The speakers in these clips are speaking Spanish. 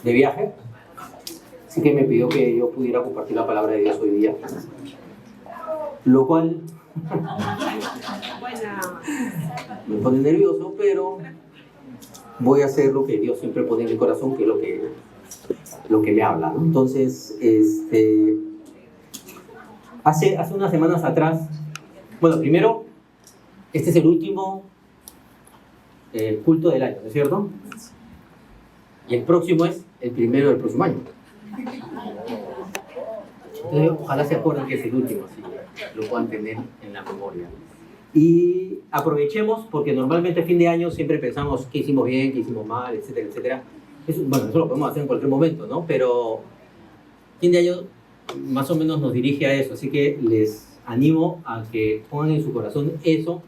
de viaje, así que me pidió que yo pudiera compartir la palabra de Dios hoy día, lo cual me pone nervioso, pero voy a hacer lo que Dios siempre pone en mi corazón, que es lo que me habla, ¿no? Entonces, hace unas semanas atrás, bueno, primero, este es el último culto del año, ¿no es cierto? Y el próximo es el primero del próximo año. Entonces, ojalá se acuerden que es el último, así lo puedan tener en la memoria. Y aprovechemos, porque normalmente a fin de año siempre pensamos qué hicimos bien, qué hicimos mal, etcétera, etcétera. Eso lo podemos hacer en cualquier momento, ¿no? Pero fin de año más o menos nos dirige a eso, así que les animo a que pongan en su corazón eso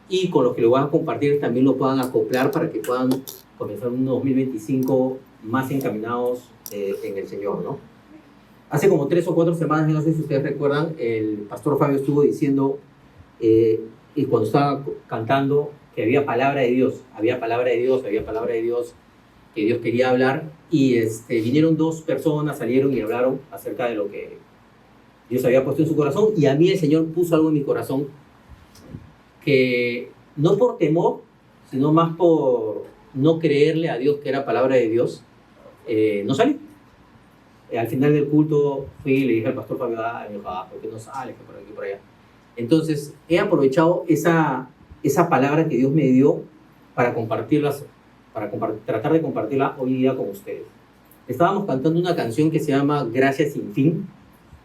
y con lo que lo van a compartir también lo puedan acoplar para que puedan comenzar un 2025 más encaminados en el Señor, ¿no? Hace como 3 o 4 semanas, no sé si ustedes recuerdan, el pastor Fabio estuvo diciendo, y cuando estaba cantando, que había palabra de Dios, que Dios quería hablar, y vinieron 2 personas, salieron y hablaron acerca de lo que Dios había puesto en su corazón, y a mí el Señor puso algo en mi corazón que no por temor, sino más por no creerle a Dios que era palabra de Dios, no salí. Al final del culto fui y le dije al pastor Fabio, me dijo, ¿por qué no sales? Por aquí, por allá. Entonces, he aprovechado esa palabra que Dios me dio para compartirlas, tratar de compartirla hoy día con ustedes. Estábamos cantando una canción que se llama Gracias sin fin,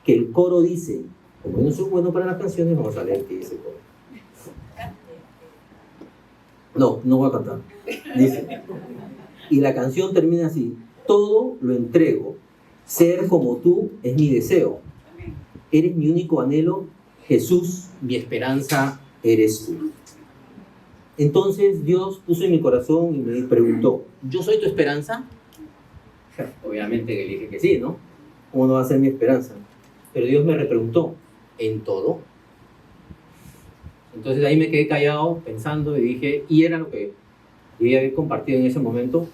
que el coro dice, como yo no soy bueno para las canciones, vamos a leer qué dice el coro. No voy a cantar. Dice, y la canción termina así, todo lo entrego, ser como tú es mi deseo, eres mi único anhelo, Jesús, mi esperanza eres tú. Entonces Dios puso en mi corazón y me preguntó, ¿yo soy tu esperanza? Obviamente que le dije que sí, ¿no? ¿Cómo no va a ser mi esperanza? Pero Dios me repreguntó, ¿en todo? Entonces ahí me quedé callado pensando y dije, y era lo que debía haber compartido en ese momento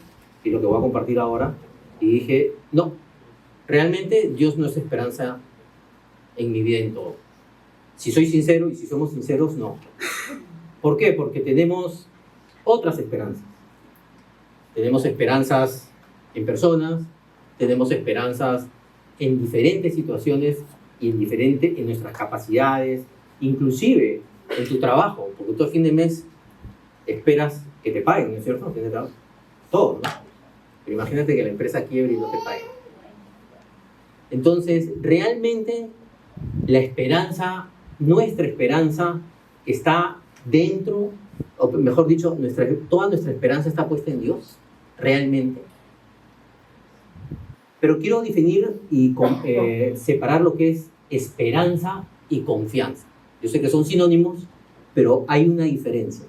y lo que voy a compartir ahora, y dije, no, realmente Dios no es esperanza en mi vida en todo. Si soy sincero y si somos sinceros, no. ¿Por qué? Porque tenemos otras esperanzas. Tenemos esperanzas en personas, tenemos esperanzas en diferentes situaciones y en nuestras capacidades, inclusive en tu trabajo, porque tú a fin de mes esperas que te paguen, ¿no es cierto? Todo, ¿no? Pero imagínate que la empresa quiebre y no te pague. Entonces, realmente la esperanza, nuestra esperanza está dentro, o mejor dicho, toda nuestra esperanza está puesta en Dios, realmente. Pero quiero definir y separar lo que es esperanza y confianza. Yo sé que son sinónimos, pero hay una diferencia.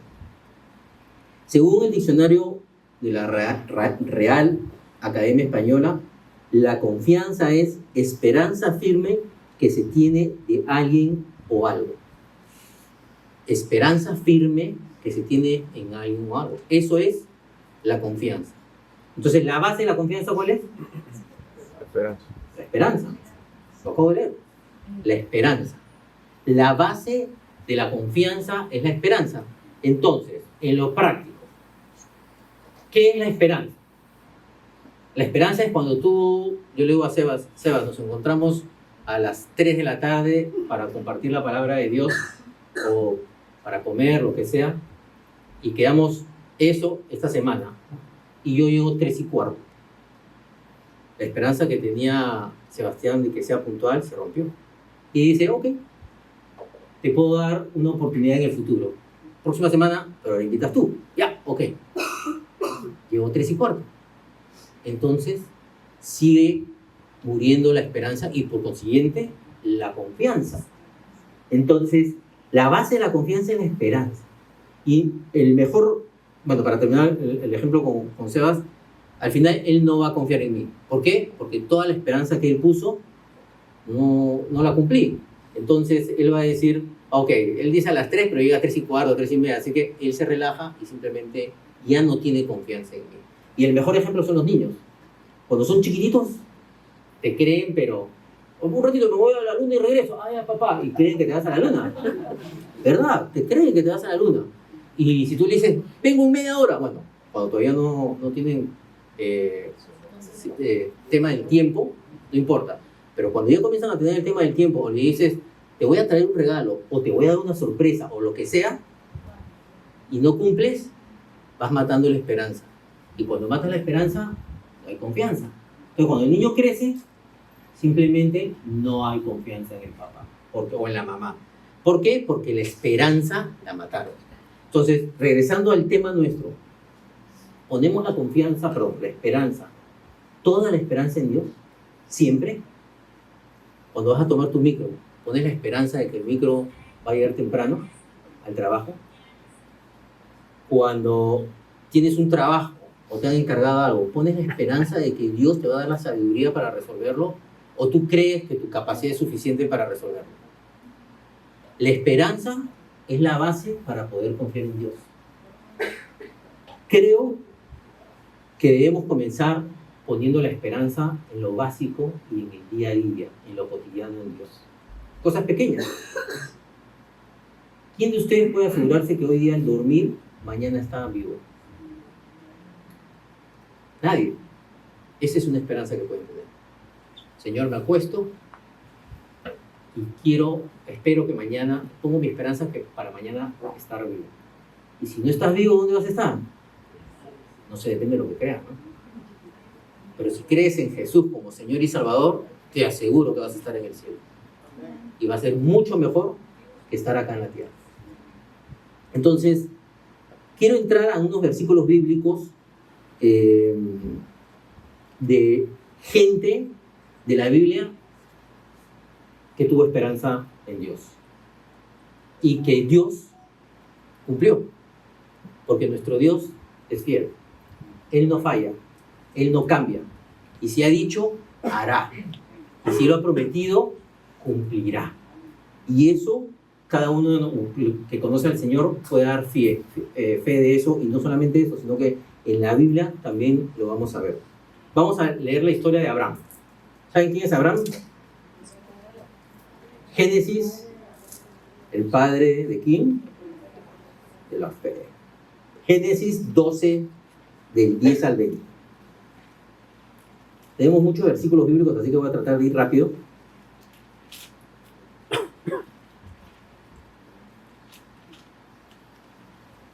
Según el diccionario de la Real Academia Española, la confianza es esperanza firme que se tiene de alguien o algo. Esperanza firme que se tiene en alguien o algo. Eso es la confianza. Entonces, ¿la base de la confianza cuál es? Esperanza. La esperanza. Lo acabo de leer. La esperanza. La base de la confianza es la esperanza. Entonces, en lo práctico, ¿qué es la esperanza? La esperanza es cuando yo le digo a Sebas, nos encontramos a las 3 de la tarde para compartir la palabra de Dios o para comer, lo que sea, y quedamos eso esta semana. Y yo llego 3:15. La esperanza que tenía Sebastián de que sea puntual se rompió. Y dice, ok, te puedo dar una oportunidad en el futuro. Próxima semana, pero la invitas tú. Ya, ok. Llego 3:15. Entonces, sigue muriendo la esperanza y por consiguiente, la confianza. Entonces, la base de la confianza es la esperanza. Y el mejor, bueno, para terminar el ejemplo con Sebas, al final él no va a confiar en mí. ¿Por qué? Porque toda la esperanza que él puso no la cumplí. Entonces, él va a decir, ok, él dice a las 3, pero llega a 3:15, 3:30, así que él se relaja y simplemente ya no tiene confianza en mí. Y el mejor ejemplo son los niños. Cuando son chiquititos, te creen, pero un ratito me voy a la luna y regreso. Ay, papá, y creen que te vas a la luna. ¿Verdad? Te creen que te vas a la luna. Y si tú le dices, vengo en media hora, bueno, cuando todavía no tienen tema del tiempo, no importa. Pero cuando ya comienzan a tener el tema del tiempo, o le dices, te voy a traer un regalo, o te voy a dar una sorpresa, o lo que sea, y no cumples, vas matando la esperanza. Y cuando matas la esperanza, no hay confianza. Entonces, cuando el niño crece, simplemente no hay confianza en el papá o en la mamá. ¿Por qué? Porque la esperanza la mataron. Entonces, regresando al tema nuestro, ponemos la confianza, perdón, la esperanza, toda la esperanza en Dios, siempre. Cuando vas a tomar tu micro, pones la esperanza de que el micro va a llegar temprano al trabajo. Cuando tienes un trabajo o te han encargado algo, pones la esperanza de que Dios te va a dar la sabiduría para resolverlo, o tú crees que tu capacidad es suficiente para resolverlo. La esperanza es la base para poder confiar en Dios. Creo que debemos comenzar poniendo la esperanza en lo básico y en el día a día, en lo cotidiano en Dios. Cosas pequeñas. ¿Quién de ustedes puede asegurarse que hoy día al dormir, mañana está vivo? Nadie. Esa es una esperanza que pueden tener. Señor, me acuesto y espero que mañana, pongo mi esperanza que para mañana estar vivo. Y si no estás vivo, ¿dónde vas a estar? No sé, depende de lo que creas, ¿no? Pero si crees en Jesús como Señor y Salvador, te aseguro que vas a estar en el cielo. Y va a ser mucho mejor que estar acá en la tierra. Entonces, quiero entrar a unos versículos bíblicos de gente de la Biblia que tuvo esperanza en Dios y que Dios cumplió, porque nuestro Dios es fiel. Él no falla, Él no cambia, y si ha dicho, hará, y si lo ha prometido, cumplirá. Y eso, cada uno que conoce al Señor puede dar fe de eso, y no solamente eso, sino que en la Biblia también lo vamos a ver. Vamos a leer la historia de Abraham. ¿Saben quién es Abraham? Génesis, el padre de ¿quién? De la fe. Génesis 12, del 10 al 20. Tenemos muchos versículos bíblicos, así que voy a tratar de ir rápido.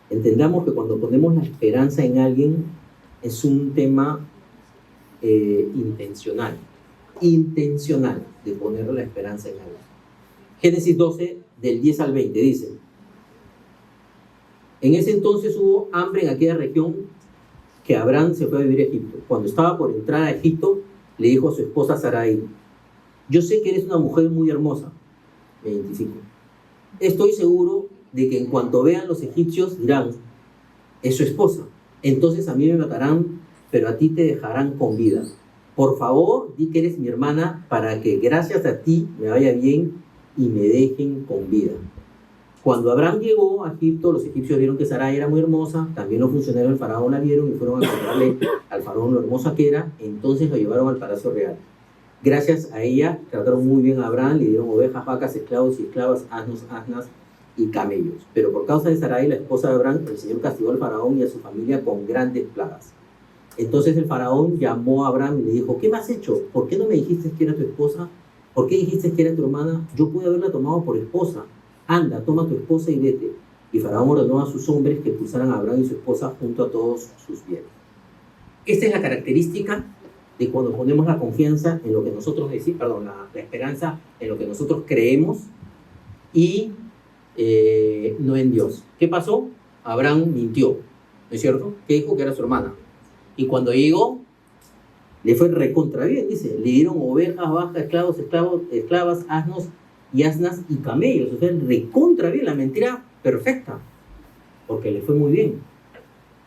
Entendamos que cuando ponemos la esperanza en alguien, es un tema intencional de poner la esperanza en alguien. Génesis 12, del 10 al 20, dice: en ese entonces hubo hambre en aquella región que Abraham se fue a vivir a Egipto. Cuando estaba por entrar a Egipto, le dijo a su esposa Sarai: yo sé que eres una mujer muy hermosa. 25. Estoy seguro de que en cuanto vean los egipcios dirán: es su esposa. Entonces a mí me matarán, pero a ti te dejarán con vida. Por favor, di que eres mi hermana para que gracias a ti me vaya bien y me dejen con vida. Cuando Abraham llegó a Egipto, los egipcios vieron que Sarai era muy hermosa, también los funcionarios del faraón la vieron y fueron a contarle al faraón lo hermosa que era, entonces lo llevaron al palacio real. Gracias a ella, trataron muy bien a Abraham, le dieron ovejas, vacas, esclavos y esclavas, asnas y camellos. Pero por causa de Sarai, la esposa de Abraham, el Señor castigó al faraón y a su familia con grandes plagas. Entonces el faraón llamó a Abraham y le dijo: ¿qué me has hecho? ¿Por qué no me dijiste que era tu esposa? ¿Por qué dijiste que era tu hermana? Yo pude haberla tomado por esposa. Anda, toma tu esposa y vete. Y Faraón ordenó a sus hombres que expulsaran a Abraham y su esposa junto a todos sus bienes. Esta es la característica de cuando ponemos la confianza en lo que nosotros decimos, la esperanza en lo que nosotros creemos y no en Dios. ¿Qué pasó? Abraham mintió, ¿no es cierto? Que dijo que era su hermana. Y cuando llegó, le fue recontra bien, dice. Le dieron ovejas, vacas, esclavas, asnos y asnas y camellos. O sea, recontra bien, la mentira perfecta. Porque le fue muy bien.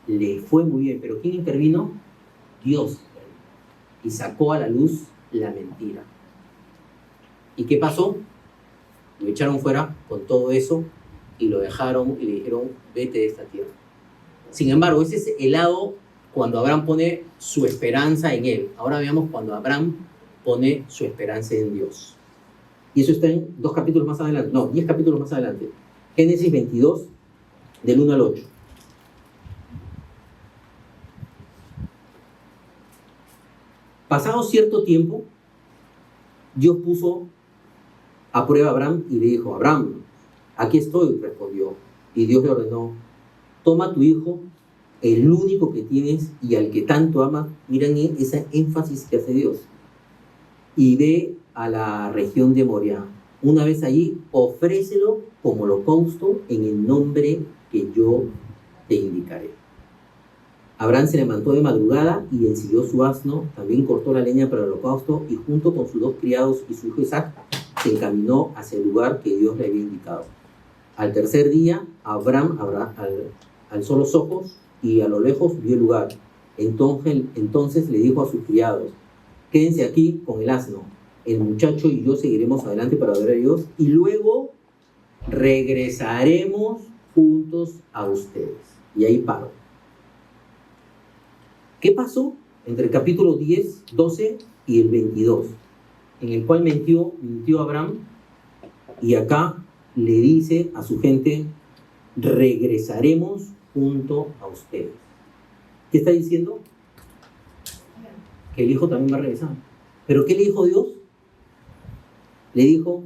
Le fue muy bien. Pero ¿quién intervino? Dios. Y sacó a la luz la mentira. ¿Y qué pasó? Lo echaron fuera con todo eso y lo dejaron y le dijeron: vete de esta tierra. Sin embargo, ese es el lado cuando Abraham pone su esperanza en él. Ahora veamos cuando Abraham pone su esperanza en Dios. Y eso está en 2 capítulos más adelante, no, 10 capítulos más adelante. Génesis 22, del 1 al 8. Pasado cierto tiempo, Dios puso a prueba a Abraham y le dijo: Abraham, aquí estoy, respondió. Y Dios le ordenó: toma a tu hijo, el único que tienes y al que tanto amas. Miren ese énfasis que hace Dios. Y ve a la región de Moria. Una vez allí, ofrécelo como holocausto en el nombre que yo te indicaré. Abraham se levantó de madrugada y ensilló su asno, también cortó la leña para el holocausto y junto con sus 2 criados y su hijo Isaac se encaminó hacia el lugar que Dios le había indicado. Al tercer día, Abraham alzó los ojos y a lo lejos vio el lugar. Entonces le dijo a sus criados: quédense aquí con el asno. El muchacho y yo seguiremos adelante para ver a Dios y luego regresaremos juntos a ustedes. Y ahí paro. ¿Qué pasó entre el capítulo 10, 12 y el 22? En el cual mintió Abraham y acá le dice a su gente: regresaremos junto a ustedes. ¿Qué está diciendo? Que el hijo también va a regresar. ¿Pero qué le dijo Dios? Le dijo: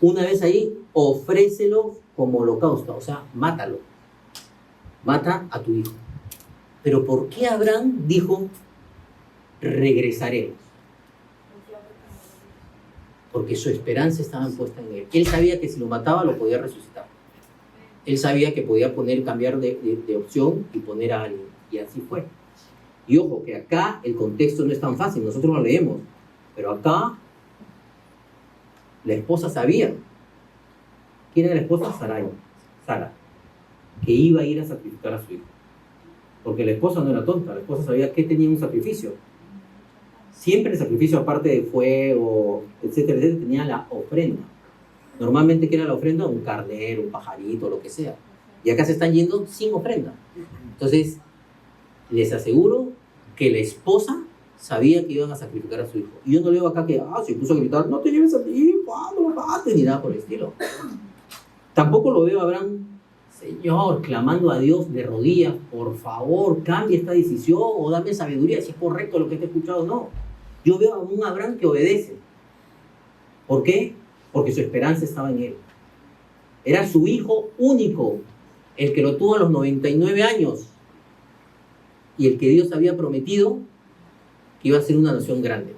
una vez ahí, ofrécelo como holocausto, o sea, mátalo. Mata a tu hijo. Pero ¿por qué Abraham dijo regresaremos? Porque su esperanza estaba puesta en él. Él sabía que si lo mataba lo podía resucitar. Él sabía que podía cambiar de opción y poner a alguien. Y así fue. Y ojo, que acá el contexto no es tan fácil, nosotros lo leemos. Pero acá la esposa sabía. ¿Quién era la esposa? Sara, que iba a ir a sacrificar a su hijo. Porque la esposa no era tonta, la esposa sabía que tenía un sacrificio. Siempre el sacrificio, aparte de fuego, etcétera, etcétera, tenía la ofrenda. Normalmente, ¿qué era la ofrenda? Un carnero, un pajarito, lo que sea. Y acá se están yendo sin ofrenda. Entonces, les aseguro que la esposa sabía que iban a sacrificar a su hijo. Y yo no leo acá que se puso a gritar: no te lleves a ti, no lo mates, ni nada por el estilo. Tampoco lo veo a Abraham: Señor, clamando a Dios de rodillas: por favor, cambia esta decisión o dame sabiduría si es correcto lo que te he escuchado. No. Yo veo a un Abraham que obedece. ¿Por qué? Porque su esperanza estaba en él. Era su hijo único, el que lo tuvo a los 99 años y el que Dios había prometido que iba a ser una nación grande.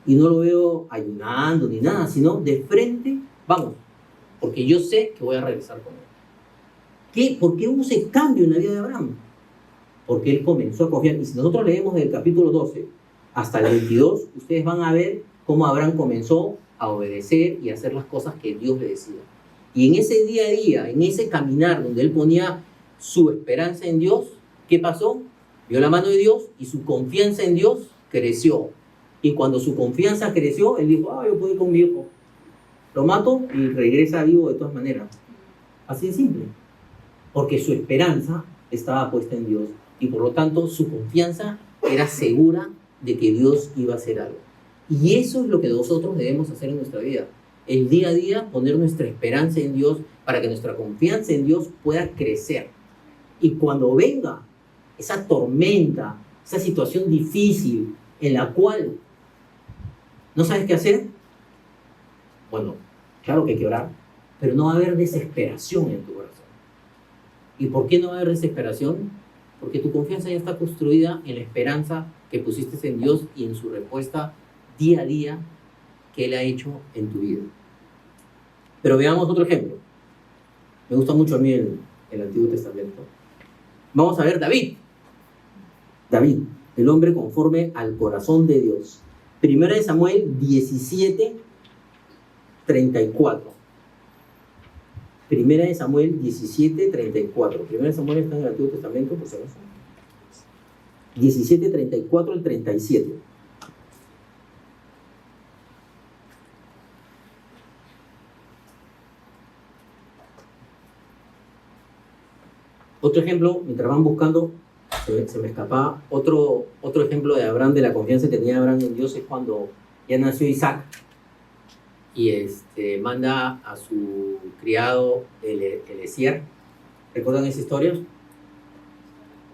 Y no lo veo ayunando ni nada, sino de frente: vamos, porque yo sé que voy a regresar con él. ¿Por qué hubo ese cambio en la vida de Abraham? Porque él comenzó a confiar. Y si nosotros leemos del capítulo 12 hasta el 22, ustedes van a ver cómo Abraham comenzó a obedecer y a hacer las cosas que Dios le decía. Y en ese día a día, en ese caminar donde él ponía su esperanza en Dios, ¿qué pasó? Vio la mano de Dios y su confianza en Dios creció. Y cuando su confianza creció, él dijo: yo puedo ir con mi hijo. Lo mato y regresa vivo de todas maneras. Así de simple. Porque su esperanza estaba puesta en Dios. Y por lo tanto, su confianza era segura de que Dios iba a hacer algo. Y eso es lo que nosotros debemos hacer en nuestra vida. El día a día, poner nuestra esperanza en Dios para que nuestra confianza en Dios pueda crecer. Y cuando venga esa tormenta, esa situación difícil en la cual no sabes qué hacer, bueno, claro que hay que orar, pero no va a haber desesperación en tu corazón. ¿Y por qué no va a haber desesperación? Porque tu confianza ya está construida en la esperanza que pusiste en Dios y en su respuesta día a día que Él ha hecho en tu vida. Pero veamos otro ejemplo. Me gusta mucho a mí el Antiguo Testamento. Vamos a ver David, el hombre conforme al corazón de Dios. Primera de Samuel 17, 34. Primera de Samuel 17, 34. Primera de Samuel está en el Antiguo Testamento, por si acaso. 17, 34 al 37. Otro ejemplo, mientras van buscando, se me escapa. Otro ejemplo de Abraham, de la confianza que tenía Abraham en Dios, es cuando ya nació Isaac y manda a su criado Eliezer. ¿Recuerdan esa historia?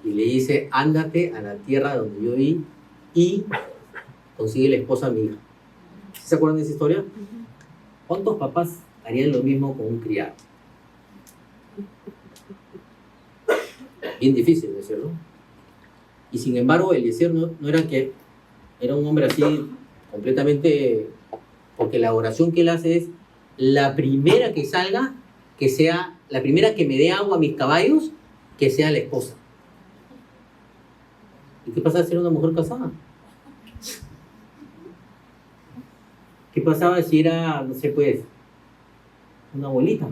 Y le dice, ándate a la tierra donde yo vi y consigue la esposa a mi hija. ¿Se acuerdan de esa historia? ¿Cuántos papás harían lo mismo con un criado? Bien difícil, ¿no es cierto? Y sin embargo, Eliezer no era que era un hombre así completamente, porque la oración que él hace es la primera que salga, que sea la primera que me dé agua a mis caballos, que sea la esposa. ¿Y qué pasa de ser una mujer casada? ¿Qué pasaba si era, no sé, pues, una abuelita?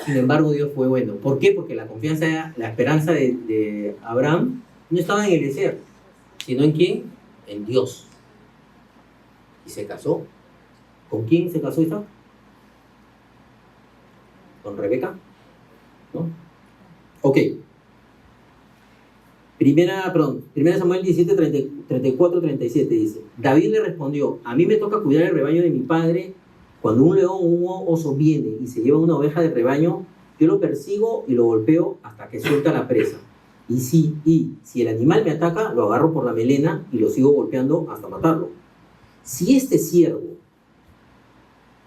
Sin embargo, Dios fue bueno. ¿Por qué? Porque la confianza, la esperanza de Abraham no estaba en Eliezer, sino en ¿quién? En Dios. Y se casó. ¿Con quién se casó Isaac? ¿Con Rebeca? ¿No? Ok. Primera Samuel 17, 34, 37 dice: David le respondió, a mí me toca cuidar el rebaño de mi padre. Cuando un león o un oso viene y se lleva una oveja del rebaño, yo lo persigo y lo golpeo hasta que suelta la presa. Y si el animal me ataca, lo agarro por la melena y lo sigo golpeando hasta matarlo. Si este siervo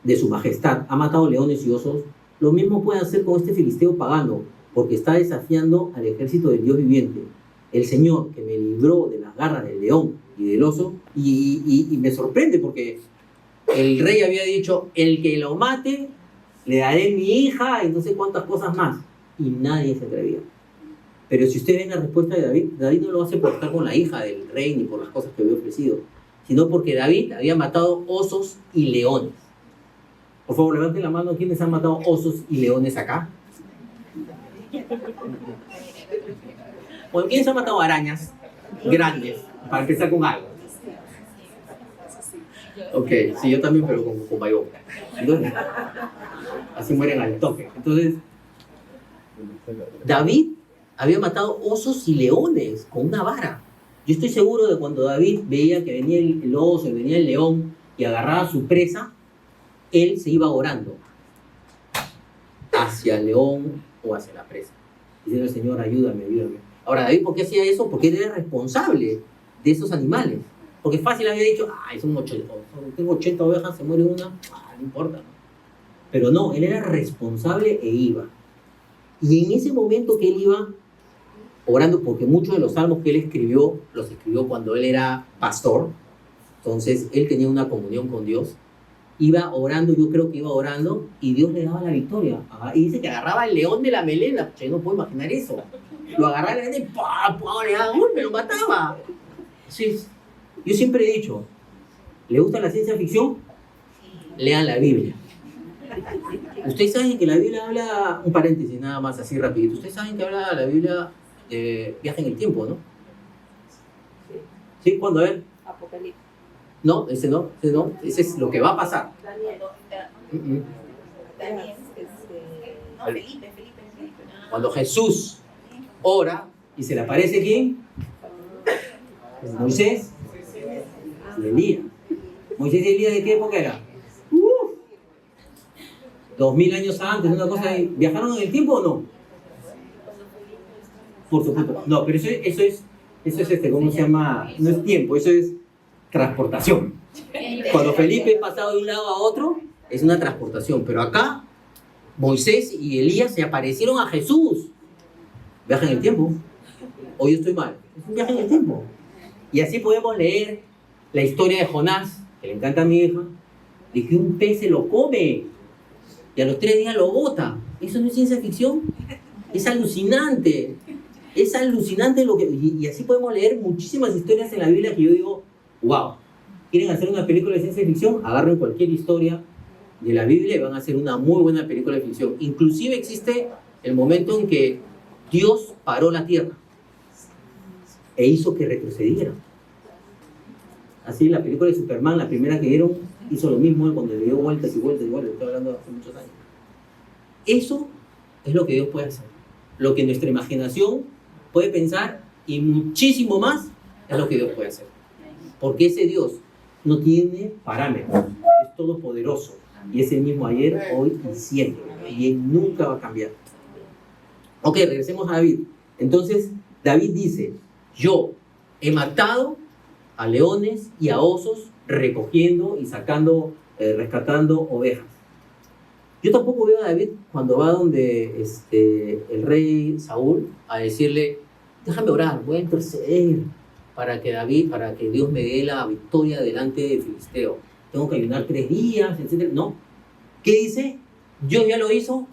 de su majestad ha matado leones y osos, lo mismo puede hacer con este filisteo pagano, porque está desafiando al ejército del Dios viviente. El Señor que me libró de las garras del león y del oso, y me sorprende porque el rey había dicho, el que lo mate, le daré mi hija y no sé cuántas cosas más. Y nadie se atrevía. Pero si ustedes ven la respuesta de David, David no lo hace por estar con la hija del rey ni por las cosas que había ofrecido, sino porque David había matado osos y leones. Por favor, levanten la mano quienes han matado osos y leones acá. Bueno, ¿quiénes han matado arañas grandes? Para empezar con algo. Ok, sí, yo también, pero con bayón. Entonces, así mueren al toque. Entonces, David había matado osos y leones con una vara. Yo estoy seguro de cuando David veía que venía el oso y venía el león y agarraba a su presa, él se iba orando hacia el león o hacia la presa, diciendo, Señor, ayúdame, ayúdame. Ahora, David, ¿por qué hacía eso? Porque él era responsable de esos animales. Porque fácil había dicho, tengo 80 ovejas, se muere una, no importa, ¿no? Pero no, él era responsable e iba. Y en ese momento que él iba orando, porque muchos de los salmos que él escribió, los escribió cuando él era pastor, entonces él tenía una comunión con Dios, iba orando, yo creo que iba orando, y Dios le daba la victoria. Y dice que agarraba el león de la melena, yo no puedo imaginar eso. Lo agarraba el león y le daba golpe, lo mataba. Sí. Yo siempre he dicho, ¿le gusta la ciencia ficción? Lean la Biblia. Ustedes saben que la Biblia habla, un paréntesis nada más así rapidito, ustedes saben que habla la Biblia de viaje en el tiempo, ¿no? ¿Sí? ¿Cuándo? A ver. Apocalipsis. No, ese es lo que va a pasar. Daniel. Daniel, no, Felipe. Cuando Jesús ora y se le aparece ¿quién? Moisés y Elías. Moisés y Elías, ¿de qué época era? 2000 años antes, una cosa. ¿Viajaron en el tiempo o no? Por supuesto. No, pero eso es ¿cómo se llama? No es tiempo, eso es transportación. Cuando Felipe es pasado de un lado a otro, es una transportación. Pero acá, Moisés y Elías se aparecieron a Jesús. Viaje en el tiempo. O yo estoy mal. Es un viaje en el tiempo. Y así podemos leer la historia de Jonás, que le encanta a mi hija, de que un pez se lo come y a los 3 días lo bota. ¿Eso no es ciencia ficción? Es alucinante. Es alucinante lo que... Y así podemos leer muchísimas historias en la Biblia que yo digo, wow, ¿quieren hacer una película de ciencia ficción? Agarren cualquier historia de la Biblia y van a hacer una muy buena película de ficción. Inclusive existe el momento en que Dios paró la tierra e hizo que retrocediera. Así la película de Superman, la primera que dieron, hizo lo mismo cuando le dio vueltas y vueltas y vueltas. Estoy hablando de hace muchos años. Eso es lo que Dios puede hacer. Lo que nuestra imaginación puede pensar y muchísimo más es lo que Dios puede hacer. Porque ese Dios no tiene parámetros, es todopoderoso y es el mismo ayer, hoy y siempre. Y Él nunca va a cambiar. Ok, regresemos a David. Entonces, David dice, yo he matado a leones y a osos recogiendo y sacando, rescatando ovejas. Yo tampoco veo a David cuando va donde el rey Saúl a decirle, déjame orar, voy a interceder para que Dios me dé la victoria delante del filisteo. Tengo que ayunar 3 días, etc. No. ¿Qué dice? Dios ya lo hizo,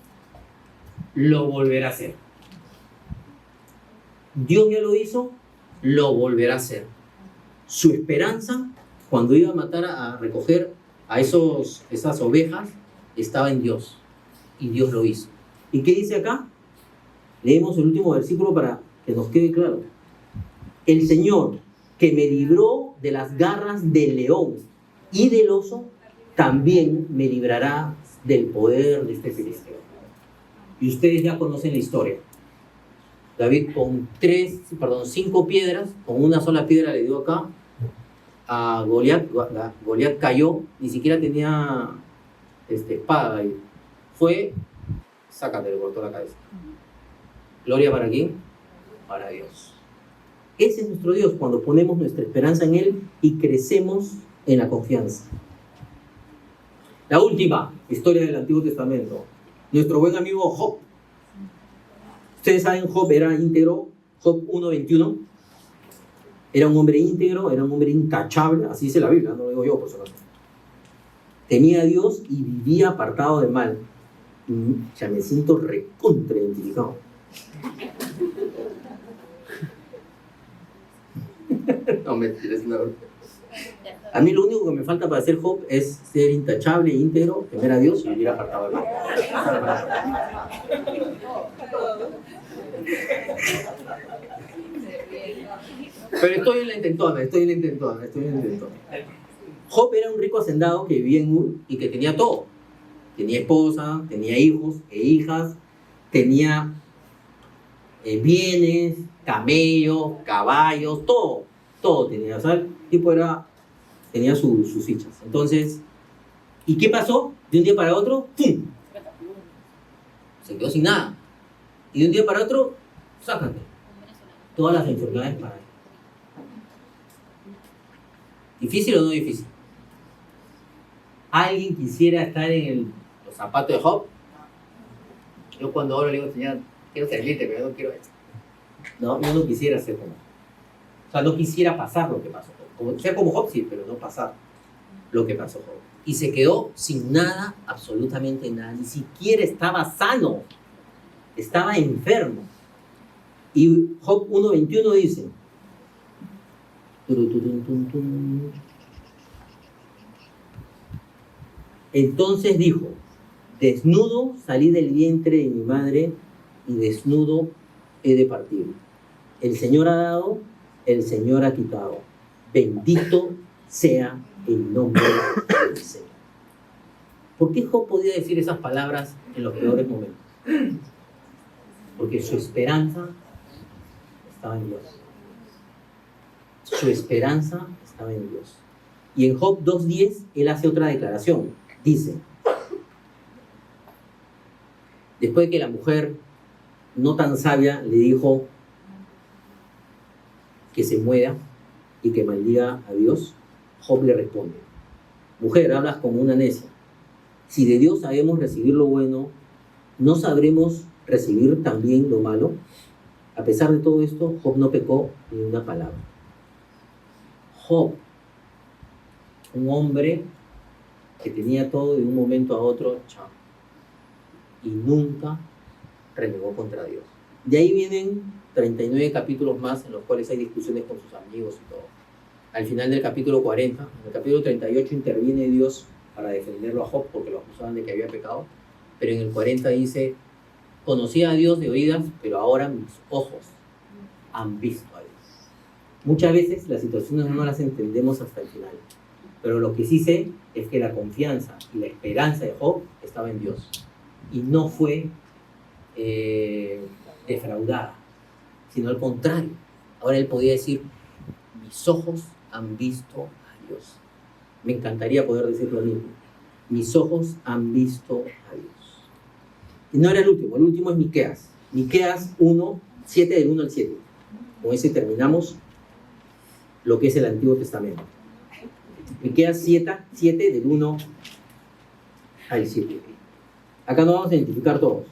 lo volverá a hacer. Dios ya lo hizo, lo volverá a hacer. Su esperanza, cuando iba a matar, a recoger a esas ovejas, estaba en Dios. Y Dios lo hizo. ¿Y qué dice acá? Leemos el último versículo para que nos quede claro. El Señor, que me libró de las garras del león y del oso, también me librará del poder de este filisteo. Y ustedes ya conocen la historia. David con 5 piedras, con una sola piedra le dio acá a Goliat. Goliat cayó, ni siquiera tenía espada ahí. Fue, sácate, le cortó la cabeza. Gloria para quién? Para Dios. Ese es nuestro Dios, cuando ponemos nuestra esperanza en Él y crecemos en la confianza. La última historia del Antiguo Testamento. Nuestro buen amigo Job. Ustedes saben, Job era íntegro. Job 1:21. Era un hombre íntegro, era un hombre intachable. Así dice la Biblia, no lo digo yo, por supuesto. Temía a Dios y vivía apartado de mal. Ya me siento recontra identificado. No, mentira, es una verdad. A mí lo único que me falta para ser Job es ser intachable, íntegro, temer a Dios y vivir apartado de mal. Pero estoy en la intentona. Job era un rico hacendado que vivía en Ur y que tenía todo. Tenía esposa, tenía hijos e hijas, tenía bienes, camellos, caballos, todo tenía. O sea, el tipo tenía sus fichas. Entonces, ¿y qué pasó? De un día para otro, ¡pum! Se quedó sin nada. Y de un día para otro, sácate todas las enfermedades para él. ¿Difícil o no difícil? ¿Alguien quisiera estar en los zapatos de Job? Yo cuando ahora le digo, Señor, quiero servirte, pero no quiero eso. No, yo no quisiera ser como Job. O sea, no quisiera pasar lo que pasó Job. Ser como Job sí, pero no pasar lo que pasó Job. Y se quedó sin nada, absolutamente nada. Ni siquiera estaba sano. Estaba enfermo. Y Job 1:21 dice, entonces dijo, desnudo salí del vientre de mi madre y desnudo he de partir. El Señor ha dado, el Señor ha quitado. Bendito sea el nombre del Señor. ¿Por qué Job podía decir esas palabras en los peores momentos? Porque su esperanza estaba en Dios. Su esperanza estaba en Dios. Y en Job 2:10 él hace otra declaración. Dice, después de que la mujer no tan sabia le dijo que se muera y que maldiga a Dios, Job le responde, mujer, hablas como una necia. Si de Dios sabemos recibir lo bueno, ¿no sabremos recibir también lo malo? A pesar de todo esto, Job no pecó ni una palabra. Job, un hombre que tenía todo de un momento a otro, chao, y nunca renegó contra Dios. De ahí vienen 39 capítulos más en los cuales hay discusiones con sus amigos y todo. Al final del capítulo 40, en el capítulo 38 interviene Dios para defenderlo a Job porque lo acusaban de que había pecado, pero en el 40 dice, conocía a Dios de oídas, pero ahora mis ojos han visto a Dios. Muchas veces las situaciones no las entendemos hasta el final, pero lo que sí sé es que la confianza y la esperanza de Job estaba en Dios y no fue defraudada, sino al contrario. Ahora él podía decir, mis ojos han visto a Dios. Me encantaría poder decir lo mismo. Mis ojos han visto a Dios. Y no era el último es Miqueas. Miqueas 1, 7 del 1 al 7. Con ese terminamos lo que es el Antiguo Testamento. Miqueas 7 del 1 al 7. Acá nos vamos a identificar todos.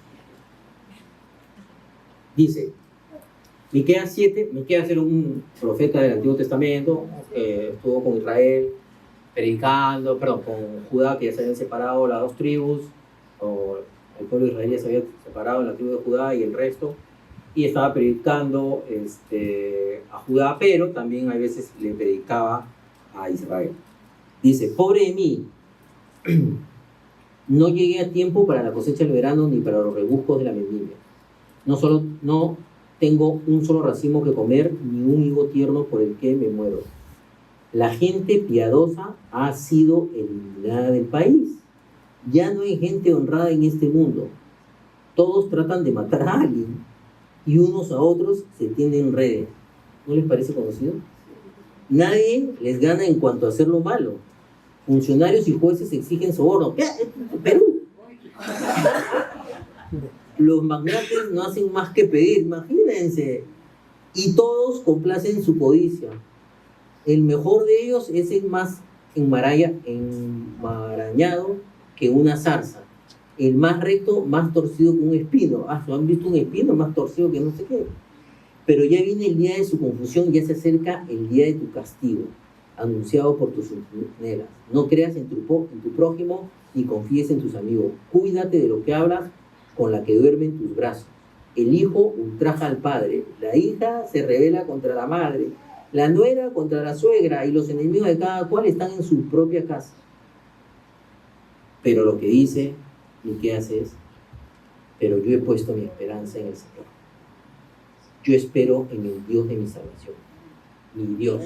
Dice, Miqueas 7, Miqueas era un profeta del Antiguo Testamento, estuvo con Israel, predicando, con Judá, que ya se habían separado las dos tribus, o el pueblo israelí se había separado en la tribu de Judá y el resto, y estaba predicando a Judá, pero también a veces le predicaba a Israel. Dice, pobre de mí, no llegué a tiempo para la cosecha del verano ni para los rebuscos de la vendimia. No tengo un solo racimo que comer, ni un higo tierno por el que me muero. La gente piadosa ha sido eliminada del país. Ya no hay gente honrada en este mundo. Todos tratan de matar a alguien y unos a otros se tienden redes. ¿No les parece conocido? Nadie les gana en cuanto a hacer lo malo. Funcionarios y jueces exigen soborno. ¿Qué? Perú. Los magnates no hacen más que pedir, imagínense. Y todos complacen su codicia. El mejor de ellos es el más enmarañado que una zarza. El más recto, más torcido que un espino. ¿Han visto un espino más torcido que no sé qué? Pero ya viene el día de su confusión, ya se acerca el día de tu castigo, anunciado por tus centinelas. No creas en tu prójimo, ni confíes en tus amigos. Cuídate de lo que hablas con la que duerme en tus brazos. El hijo ultraja al padre, la hija se rebela contra la madre, la nuera contra la suegra, y los enemigos de cada cual están en su propia casa. Pero lo que dice Miqueas es, pero yo he puesto mi esperanza en el Señor. Yo espero en el Dios de mi salvación. Mi Dios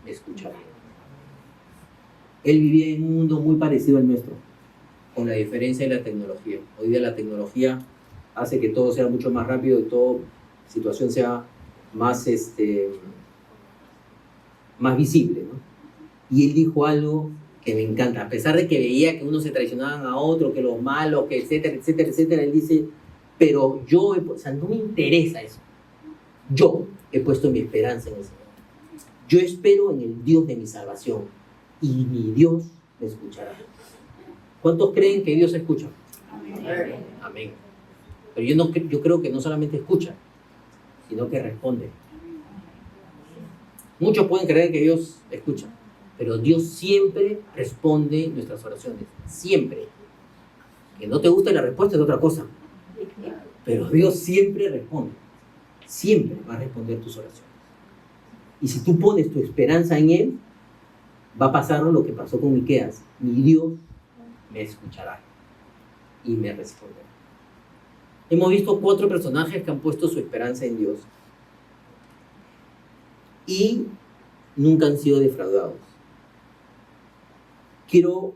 me escuchará. Él vivía en un mundo muy parecido al nuestro, con la diferencia de la tecnología. Hoy día la tecnología hace que todo sea mucho más rápido y toda situación sea más, más visible, ¿no? Y él dijo algo que me encanta. A pesar de que veía que unos se traicionaban a otro, que los malos, que etcétera, etcétera, etcétera, él dice, pero yo, no me interesa eso. Yo he puesto mi esperanza en el Señor. Yo espero en el Dios de mi salvación y mi Dios me escuchará. ¿Cuántos creen que Dios escucha? Amén. Amén. Pero yo creo que no solamente escucha, sino que responde. Muchos pueden creer que Dios escucha, pero Dios siempre responde nuestras oraciones. Siempre. Que no te guste la respuesta es otra cosa. Pero Dios siempre responde. Siempre va a responder tus oraciones. Y si tú pones tu esperanza en Él, va a pasar lo que pasó con Miqueas. Mi Dios me escuchará y me responderá. Hemos visto 4 personajes que han puesto su esperanza en Dios y nunca han sido defraudados. Quiero,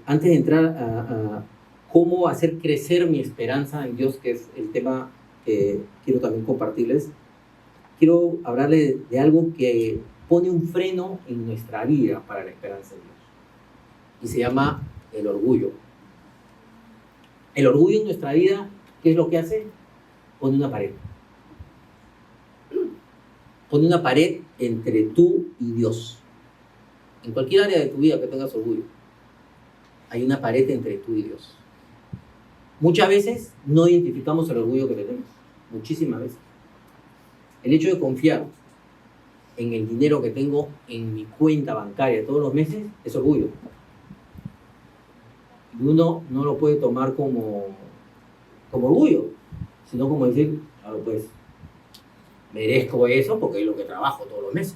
antes de entrar a cómo hacer crecer mi esperanza en Dios, que es el tema que quiero también compartirles, quiero hablarles de algo que pone un freno en nuestra vida para la esperanza en Dios. Y se llama el orgullo. El orgullo en nuestra vida, ¿qué es lo que hace? Pone una pared. Pone una pared entre tú y Dios. En cualquier área de tu vida que tengas orgullo, hay una pared entre tú y Dios. Muchas veces no identificamos el orgullo que tenemos. Muchísimas veces. El hecho de confiar en el dinero que tengo en mi cuenta bancaria todos los meses es orgullo. Y uno no lo puede tomar como orgullo, sino como decir, claro, pues, merezco eso porque es lo que trabajo todos los meses.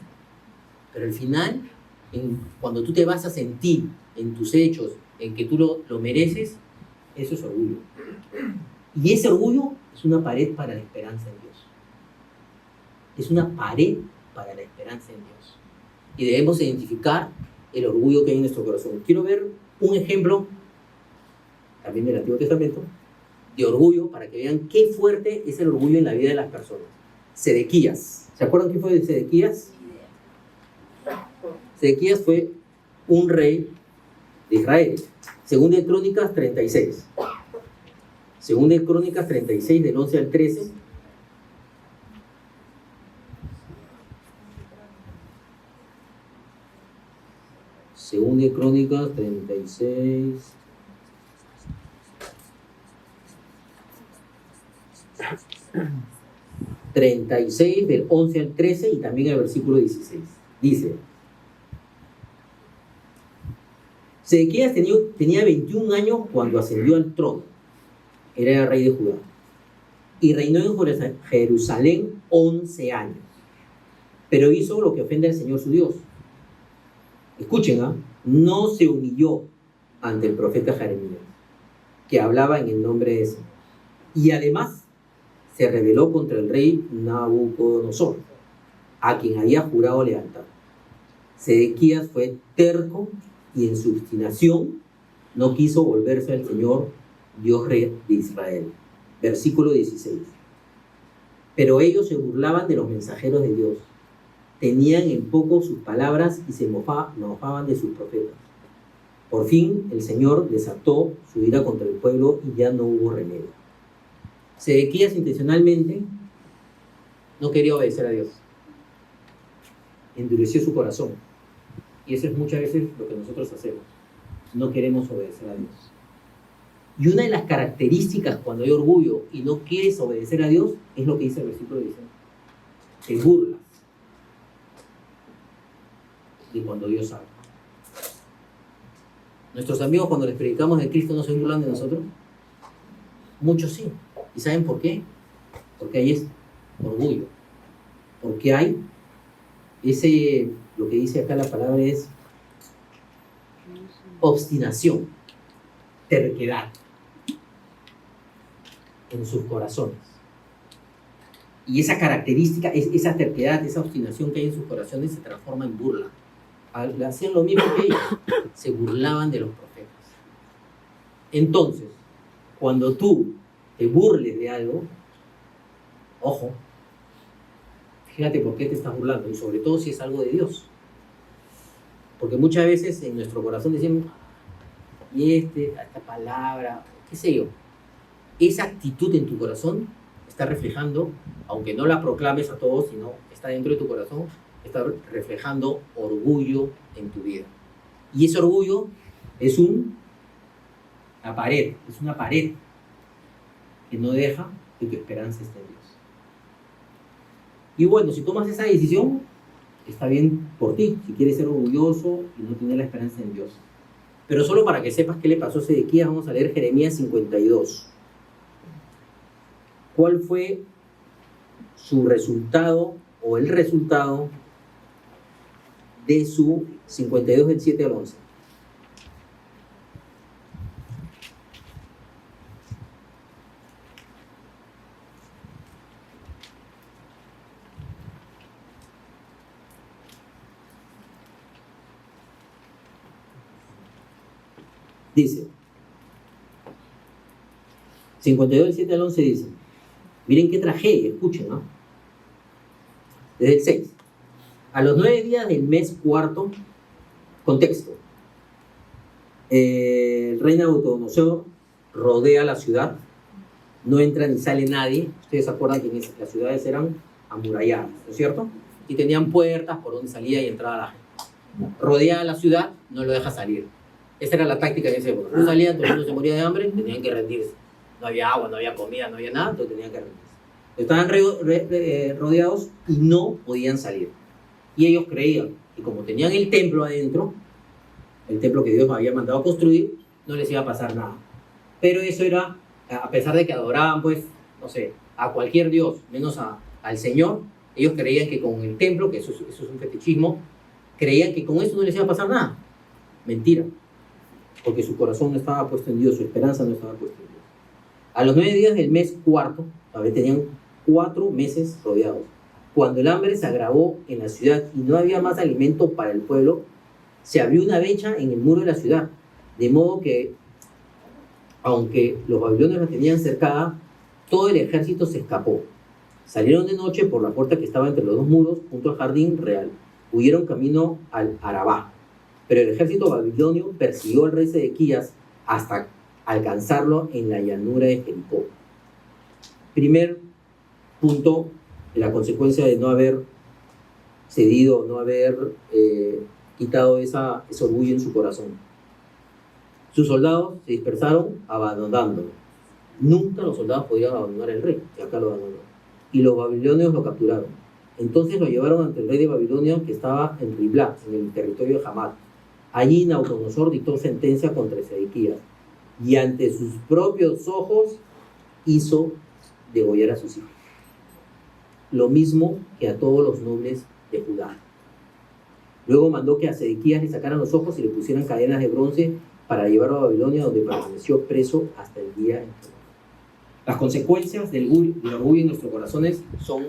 Pero al final, cuando tú te basas en ti, en tus hechos, en que tú lo mereces, eso es orgullo. Y ese orgullo es una pared para la esperanza en Dios. Es una pared para la esperanza en Dios. Y debemos identificar el orgullo que hay en nuestro corazón. Quiero ver un ejemplo, también del Antiguo Testamento, de orgullo para que vean qué fuerte es el orgullo en la vida de las personas. Sedequías. ¿Se acuerdan qué fue de Sedequías? Sedequías fue un rey de Israel. Segunda de Crónicas 36. Segunda de Crónicas 36, del 11 al 13. Segunda de Crónicas 36. Del 11 al 13 y también el versículo 16. Dice: Sedequías tenía 21 años cuando ascendió al trono. Era el rey de Judá. Y reinó en Jerusalén 11 años. Pero hizo lo que ofende al Señor su Dios. Escuchen, no se humilló ante el profeta Jeremías, que hablaba en el nombre de ese. Y además se rebeló contra el rey Nabucodonosor, a quien había jurado lealtad. Sedequías fue terco y en su obstinación no quiso volverse al Señor, Dios de Israel. Versículo 16. Pero ellos se burlaban de los mensajeros de Dios. Tenían en poco sus palabras y se mofaban de sus profetas. Por fin el Señor desató su ira contra el pueblo y ya no hubo remedio. Sedequías intencionalmente no quería obedecer a Dios. Endureció su corazón. Y eso es muchas veces lo que nosotros hacemos. No queremos obedecer a Dios. Y una de las características cuando hay orgullo y no quieres obedecer a Dios es lo que dice el versículo 16. Te burlas de cuando Dios habla. Nuestros amigos cuando les predicamos de Cristo no se burlan de nosotros. Muchos sí. ¿Y saben por qué? Porque ahí es orgullo. Porque hay lo que dice acá la palabra es obstinación, terquedad en sus corazones. Y esa característica, esa terquedad, esa obstinación que hay en sus corazones se transforma en burla. Hacían lo mismo que ellos, se burlaban de los profetas. Entonces, cuando tú te burles de algo, ojo, fíjate por qué te estás burlando, y sobre todo si es algo de Dios. Porque muchas veces en nuestro corazón decimos, y esta palabra, qué sé yo, esa actitud en tu corazón está reflejando, aunque no la proclames a todos, sino está dentro de tu corazón, está reflejando orgullo en tu vida. Y ese orgullo es una pared que no deja que tu esperanza esté en Dios. Y bueno, si tomas esa decisión, está bien por ti, si quieres ser orgulloso y no tener la esperanza en Dios. Pero solo para que sepas qué le pasó a Sedequías, vamos a leer Jeremías 52. ¿Cuál fue su resultado o el resultado de su 52 del 7 al 11? Dice, 52 del 7 al 11 dice, miren qué tragedia, escuchen, ¿no? Desde el 6. A los 9 días del mes cuarto, contexto, el rey Nabucodonosor rodea la ciudad, no entra ni sale nadie. Ustedes se acuerdan que las ciudades eran amuralladas, ¿no es cierto? Y tenían puertas por donde salía y entraba la gente. Rodea la ciudad, no lo deja salir. Esa era la táctica de ese época. No salían, todo el mundo se moría de hambre, tenían que rendirse. No había agua, no había comida, no había nada, entonces tenían que rendirse. Estaban rodeados y no podían salir. Y ellos creían que como tenían el templo adentro, el templo que Dios había mandado a construir, no les iba a pasar nada. Pero eso era, a pesar de que adoraban, pues, no sé, a cualquier Dios, menos al Señor, ellos creían que con el templo, que eso es un fetichismo, creían que con eso no les iba a pasar nada. Mentira. Porque su corazón no estaba puesto en Dios, su esperanza no estaba puesta en Dios. A los 9 días del mes cuarto, a ver, tenían 4 meses rodeados. Cuando el hambre se agravó en la ciudad y no había más alimento para el pueblo, se abrió una brecha en el muro de la ciudad, de modo que aunque los babilonios la tenían cercada, todo el ejército se escapó. Salieron de noche por la puerta que estaba entre los dos muros, junto al jardín real. Huyeron camino al Arabá. Pero el ejército babilonio persiguió al rey Sedequías hasta alcanzarlo en la llanura de Jericó. Primer punto, la consecuencia de no haber cedido, no haber quitado ese orgullo en su corazón. Sus soldados se dispersaron abandonándolo. Nunca los soldados podían abandonar al rey, y acá lo abandonó. Y los babilonios lo capturaron. Entonces lo llevaron ante el rey de Babilonia, que estaba en Riblá, en el territorio de Hamat. Allí Nabucodonosor dictó sentencia contra Sedequías, y ante sus propios ojos hizo degollar a sus hijos. Lo mismo que a todos los nobles de Judá. Luego mandó que a Sedequías le sacaran los ojos y le pusieran cadenas de bronce para llevarlo a Babilonia, donde permaneció preso hasta el día en que murió. Las consecuencias del orgullo en nuestros corazones son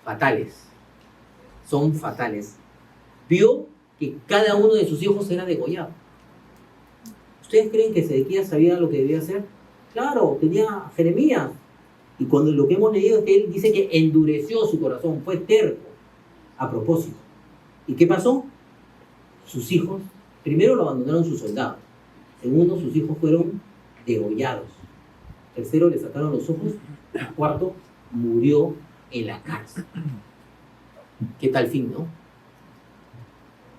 fatales. Son fatales. Vio que cada uno de sus hijos era degollado. ¿Ustedes creen que Sedequías sabía lo que debía hacer? Claro, tenía a Jeremías. Y cuando lo que hemos leído es que él dice que endureció su corazón, fue terco a propósito. ¿Y qué pasó? Sus hijos, primero lo abandonaron sus soldados. Segundo, sus hijos fueron degollados. Tercero, le sacaron los ojos. Cuarto, murió en la cárcel. ¿Qué tal fin, no?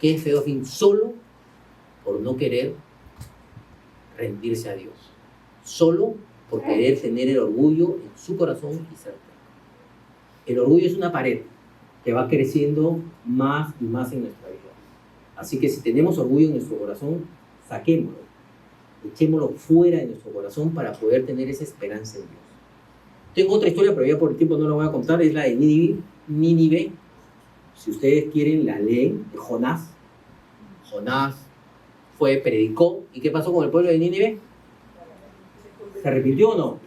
Qué feo fin, solo por no querer rendirse a Dios. Solo por querer tener el orgullo en su corazón y ser terco. El orgullo es una pared que va creciendo más y más en nuestra vida. Así que si tenemos orgullo en nuestro corazón, saquémoslo, echémoslo fuera de nuestro corazón para poder tener esa esperanza en Dios. Tengo otra historia, pero ya por el tiempo no la voy a contar, es la de Nínive. Si ustedes quieren, la leen, de Jonás. Jonás predicó, ¿y qué pasó con el pueblo de Nínive? ¿Se arrepintió o no?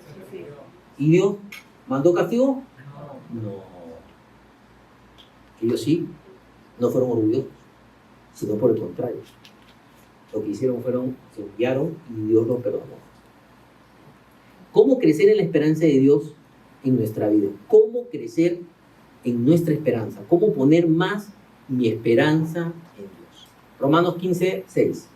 ¿Y Dios mandó castigo? No. Ellos sí, no fueron orgullosos, sino por el contrario. Lo que hicieron fueron, se humillaron y Dios los perdonó. ¿Cómo crecer en la esperanza de Dios en nuestra vida? ¿Cómo crecer en nuestra esperanza? ¿Cómo poner más mi esperanza en Dios? Romanos 15, 6.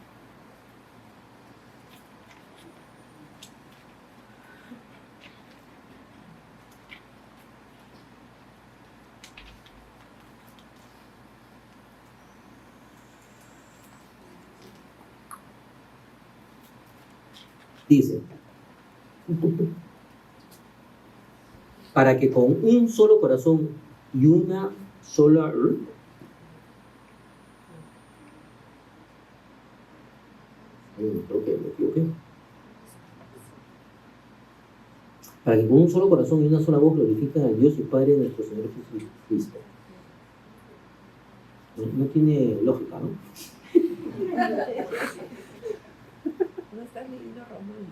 Dice, para que con un solo corazón y una sola... creo que me equivoqué. Para que con un solo corazón y una sola voz glorifiquen al Dios y Padre de nuestro Señor Jesucristo. No tiene lógica, ¿no? ¿No estás leyendo Romanos?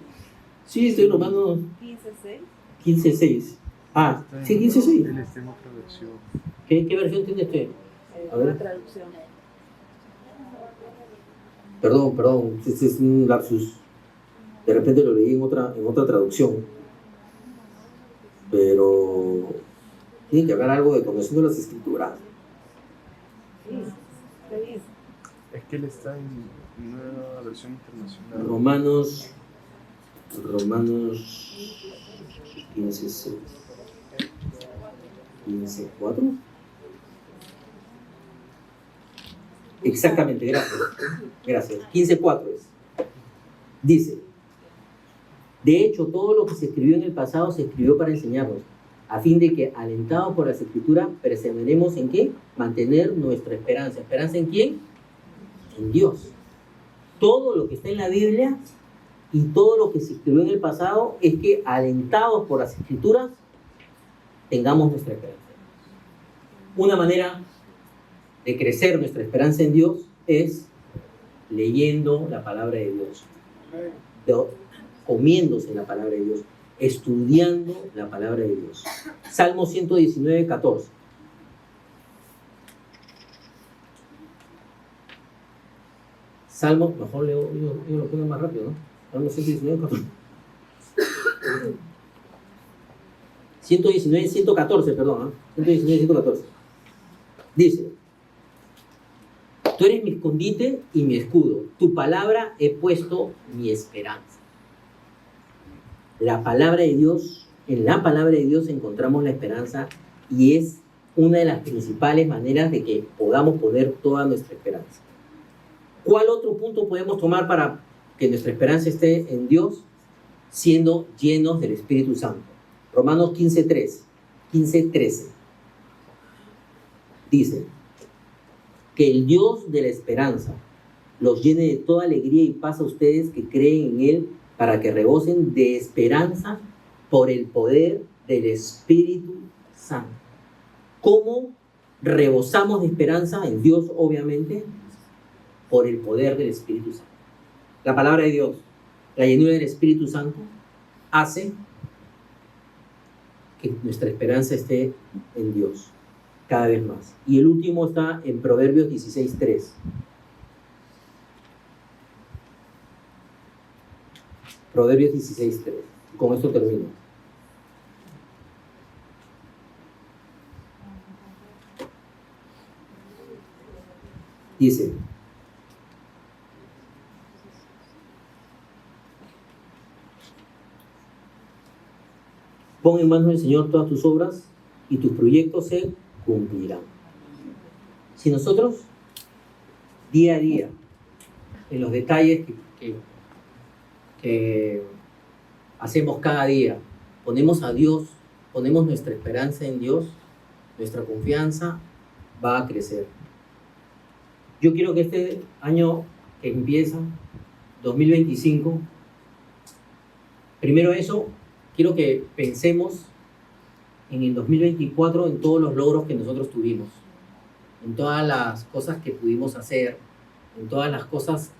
Sí, estoy en Romanos 15:6. 15:6. Ah, sí, 15:6. Él está en otra versión. ¿Qué versión tiene usted? A ver. Una traducción. Perdón, este es un lapsus. De repente lo leí en otra traducción. Pero tiene que haber algo de conociendo las escrituras. Sí, está bien. Es que él está en una versión internacional. Romanos 15:6. 15:4. Exactamente, gracias. 15:4 es. Dice, de hecho, todo lo que se escribió en el pasado se escribió para enseñarnos, a fin de que, alentados por las escrituras, perseveremos en ¿qué? Mantener nuestra esperanza. ¿Esperanza en quién? En Dios. Todo lo que está en la Biblia y todo lo que se escribió en el pasado es que, alentados por las escrituras, tengamos nuestra esperanza. Una manera de crecer nuestra esperanza en Dios es leyendo la palabra de Dios, comiéndose la palabra de Dios, estudiando la palabra de Dios. Salmo 119, 14. Salmo, mejor yo lo pongo más rápido, ¿no? Salmo 119, 14. 119, 114, perdón, ¿eh? 119, 114. Dice: tú eres mi escondite y mi escudo. Tu palabra he puesto mi esperanza. La palabra de Dios, en la palabra de Dios encontramos la esperanza y es una de las principales maneras de que podamos poner toda nuestra esperanza. ¿Cuál otro punto podemos tomar para que nuestra esperanza esté en Dios? Siendo llenos del Espíritu Santo. Romanos 15:13 dice: que el Dios de la esperanza los llene de toda alegría y paz a ustedes que creen en Él, para que rebosen de esperanza por el poder del Espíritu Santo. ¿Cómo rebosamos de esperanza en Dios? Obviamente, por el poder del Espíritu Santo. La palabra de Dios, la llenura del Espíritu Santo, hace que nuestra esperanza esté en Dios cada vez más. Y el último está en Proverbios 16:3. Proverbios 16:3. Con esto termino. Dice: pon en manos del Señor todas tus obras y tus proyectos se cumplirán. Si nosotros, día a día, en los detalles que hacemos cada día, ponemos a Dios, ponemos nuestra esperanza en Dios, nuestra confianza va a crecer. Yo quiero que este año que empieza, 2025, primero eso, quiero que pensemos en el 2024, en todos los logros que nosotros tuvimos, en todas las cosas que pudimos hacer, en todas las cosas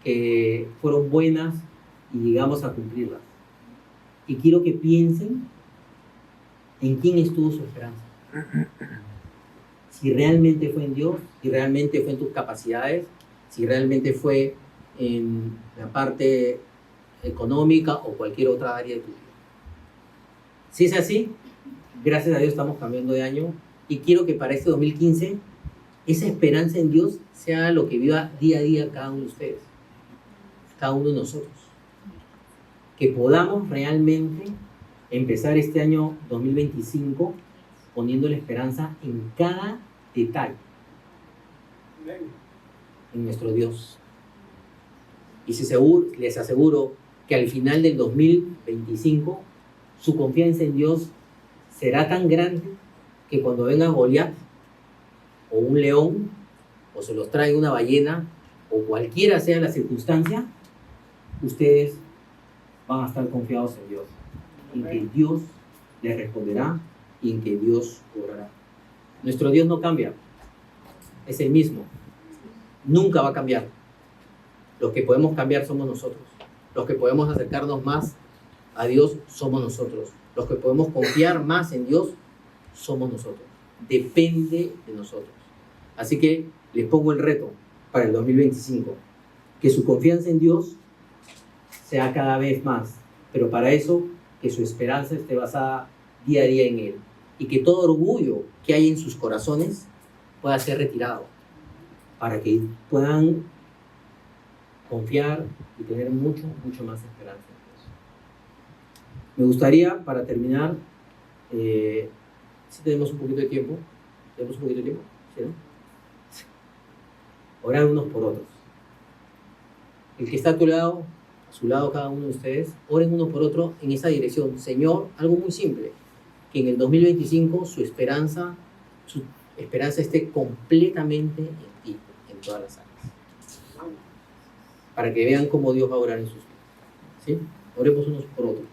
que fueron buenas y llegamos a cumplirlas. Y quiero que piensen en quién estuvo su esperanza. Si realmente fue en Dios, si realmente fue en tus capacidades, si realmente fue en la parte económica o cualquier otra área de tu vida. Si es así, gracias a Dios estamos cambiando de año y quiero que para este 2015 esa esperanza en Dios sea lo que viva día a día cada uno de ustedes, cada uno de nosotros. Que podamos realmente empezar este año 2025 poniendo la esperanza en cada detalle, en nuestro Dios. Y les aseguro que al final del 2025 su confianza en Dios será tan grande que cuando venga Goliat o un león o se los traiga una ballena o cualquiera sea la circunstancia, ustedes van a estar confiados en Dios, en que Dios les responderá y en que Dios obrará. Nuestro Dios no cambia, es el mismo, nunca va a cambiar. Los que podemos cambiar somos nosotros, los que podemos acercarnos más a Dios somos nosotros, los que podemos confiar más en Dios somos nosotros, depende de nosotros. Así que les pongo el reto para el 2025, que su confianza en Dios sea cada vez más, pero para eso que su esperanza esté basada día a día en Él y que todo orgullo que hay en sus corazones pueda ser retirado para que puedan confiar y tener mucho más esperanza en Dios. Me gustaría, para terminar, si tenemos un poquito de tiempo, ¿sí, no? Orar unos por otros. El que está a tu lado, a su lado cada uno de ustedes, oren uno por otro en esa dirección. Señor, algo muy simple, que en el 2025 su esperanza esté completamente en ti, en todas las áreas. Para que vean cómo Dios va a orar en sus vidas. ¿Sí? Oremos unos por otros.